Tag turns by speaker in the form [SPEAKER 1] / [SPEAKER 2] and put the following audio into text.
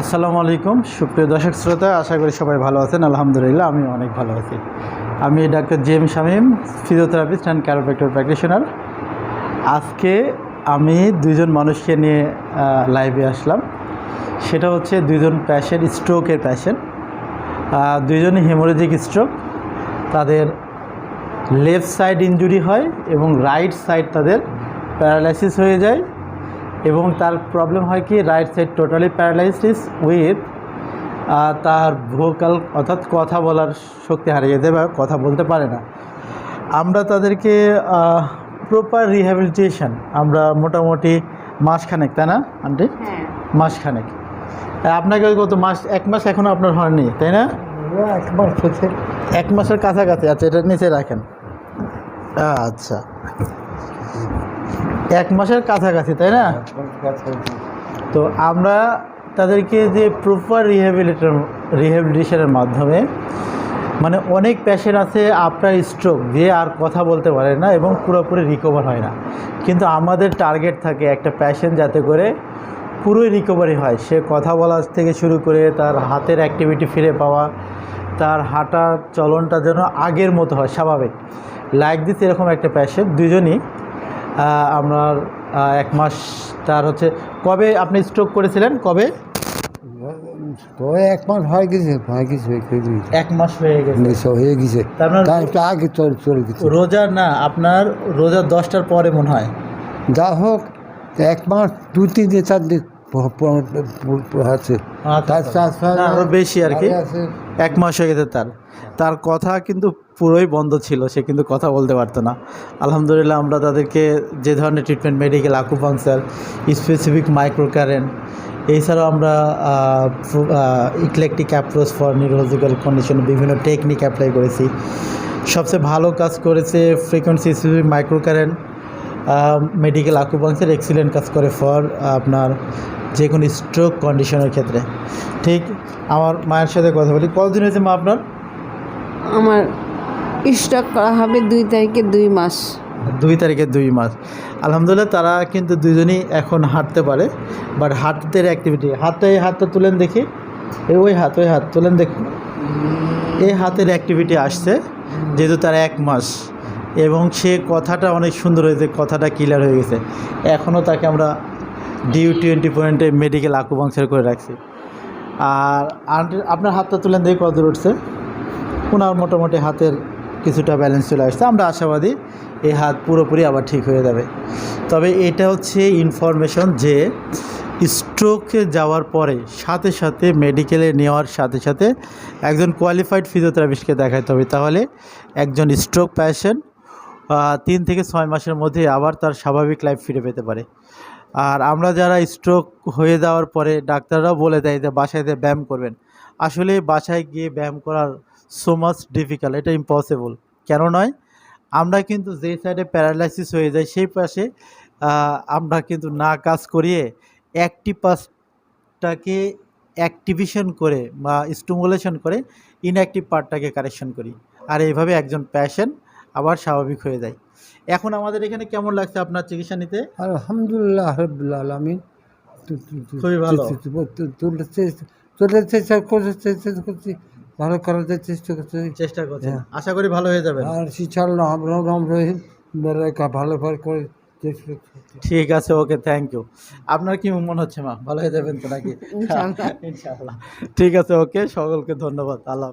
[SPEAKER 1] আসসালামু আলাইকুম সুপ্রিয় দর্শক শ্রোতা, আশা করি সবাই ভালো আছেন। আলহামদুলিল্লাহ আমি অনেক ভালো আছি। আমি doctor G M Shamim, physiotherapist and chiropractor practitioner. আজকে আমি দুইজন মানুষকে নিয়ে লাইভে আসলাম। সেটা হচ্ছে দুইজন প্যাশেন্ট, স্ট্রোকের প্যাশেন্ট। দুইজনই হেমোরেজিক স্ট্রোক। তাদের লেফট সাইড ইনজুরি হয় এবং রাইট সাইড তাদের প্যারালাইসিস হয়ে যায়। এবং তার প্রবলেম হয় কি, right side totally paralysis with তার ভোকাল অর্থাৎ কথা বলার শক্তি হারিয়ে যায় বা কথা বলতে পারে না। আমরা তাদেরকে প্রপার রিহ্যাবিলিটেশন আমরা মোটামুটি মাসখানেক, তাই না আন্টি? মাসখানেক। আপনাকে কত মাস? 1 মাস এখনও আপনার হয়নি, তাই না?
[SPEAKER 2] 1 মাস হচ্ছে।
[SPEAKER 1] 1 মাসের কাছাকাছি। আচ্ছা, এটা নিচে রাখেন। আচ্ছা, 1 মাসের কাছাকাছি, তাই না? তো আমরা তাদেরকে যে প্রপার রিহ্যাবিলিটেশনের মাধ্যমে, মানে অনেক পেশেন্ট আছে আপনার স্ট্রোক যে আর কথা বলতে পারে না এবং পুরোপুরি রিকভার হয় না, কিন্তু আমাদের টার্গেট থাকে একটা পেশেন্ট যাতে করে পুরোই রিকভারি হয়। সে কথা বলা থেকে শুরু করে তার হাতের অ্যাক্টিভিটি ফিরে পাওয়া, তার হাঁটার চলনটা যেন আগের মতো হয়, স্বাভাবিক লাইক দিস। এরকম একটা পেশেন্ট দুজনই আপনার 1 মাস। তার হচ্ছে কবে আপনি স্ট্রোক করেছিলেন? কবে?
[SPEAKER 2] 1 মাস হয়ে গেছে।
[SPEAKER 1] 1 মাস হয়ে গেছে।
[SPEAKER 2] আগে চলে গেছে।
[SPEAKER 1] রোজার না, আপনার রোজার 10টার পরে মনে হয়।
[SPEAKER 2] যা হোক, 1 মাস 2-3 দিন 4 দিন আছে,
[SPEAKER 1] আরও বেশি আর কি। 1 মাস হয়ে গেছে। তার কথা কিন্তু পুরোই বন্ধ ছিল, সে কিন্তু কথা বলতে পারতো না। আলহামদুলিল্লাহ আমরা তাদেরকে যে ধরনের treatment, medical acupuncture, specific micro current, এছাড়াও আমরা ইক্লেকটিক অ্যাপ্রোচ ফর নিউরোলজিক্যাল কন্ডিশন বিভিন্ন টেকনিক অ্যাপ্লাই করেছি। সবচেয়ে ভালো কাজ করেছে frequency specific micro current, medical acupuncture excellent কাজ করে ফর আপনার যে কোনো স্ট্রোক কন্ডিশনের ক্ষেত্রে। ঠিক আমার মায়ের সাথে কথা বলি। কতদিন হয়েছে মা আপনার?
[SPEAKER 3] আমার স্ট্রোক করা হবে 2 তারিখে 2 মাস।
[SPEAKER 1] 2 তারিখে 2 মাস। আলহামদুলিল্লাহ তারা কিন্তু দুজনই এখন হাঁটতে পারে, বাট হাঁটতের অ্যাক্টিভিটি, হাতটা তুলেন দেখি। ওই হাত তুলেন দেখুন। এই হাতের অ্যাক্টিভিটি আসছে যেহেতু তার 1 মাস, এবং সে কথাটা অনেক সুন্দর হয়েছে, কথাটা ক্লিয়ার হয়ে গেছে। এখনও তাকে আমরা DU20 পয়েন্টে মেডিকেল আকুপাংচার করে রাখছি। আর আপনার হাতটা তুলেন দেখি কত দূর উঠছে। ওনার মোটামুটি হাতের কিছুটা ব্যালেন্স চলে আসছে। আমরা আশাবাদী এই হাত পুরোপুরি আবার ঠিক হয়ে যাবে। তবে এটা হচ্ছে ইনফরমেশন যে স্ট্রোকে যাওয়ার পরে সাথে সাথে মেডিকেলে নেওয়ার সাথে সাথে একজন কোয়ালিফাইড ফিজিওথেরাপিস্টকে দেখাতে হবে, তাহলে একজন স্ট্রোক পেশেন্ট 3 থেকে 6 মাসের মধ্যে আবার তার স্বাভাবিক লাইফ ফিরে পেতে পারে। আর আমরা যারা স্ট্রোক হয়ে যাওয়ার পরে ডাক্তাররাও বলে দেয় যে বাসায় গিয়ে ব্যায়াম করবেন। আসলে বাসায় গিয়ে ব্যায়াম করার সো মাচ ডিফিকাল্ট, এটা ইম্পসিবল। কেন নয়, আমরা কিন্তু যে সাইডে প্যারালাইসিস হয়ে যায় সেই পাশে আমরা কিন্তু না কাজ করিয়ে অ্যাক্টিভ পার্টটাকে অ্যাক্টিভেশন করে বা স্টিমুলেশন করে ইনঅ্যাক্টিভ পার্টটাকে কারেকশন করি। আর এইভাবে একজন পেশেন্ট আবার স্বাভাবিক হয়ে যায়। এখন আমাদের এখানে কেমন লাগছে আপনার চিকিৎসা নিতে?
[SPEAKER 2] আলহামদুলিল্লাহ রাব্বিল আলামিন।
[SPEAKER 1] খুবই ভালো।
[SPEAKER 2] চেষ্টা করছি, ভালো করার চেষ্টা করছি।
[SPEAKER 1] আশা করি ভালো হয়ে যাবেন।
[SPEAKER 2] আর ইনশাআল্লাহ আমরা ভালো করে চেষ্টা করছি।
[SPEAKER 1] ঠিক আছে, ওকে, থ্যাংক ইউ। আপনার কি মনে হচ্ছে মা, ভালো হয়ে যাবেন তো নাকি?
[SPEAKER 3] ইনশাআল্লাহ।
[SPEAKER 1] ইনশাআল্লাহ। ঠিক আছে, ওকে, সকলকে ধন্যবাদ। আল্লাহ।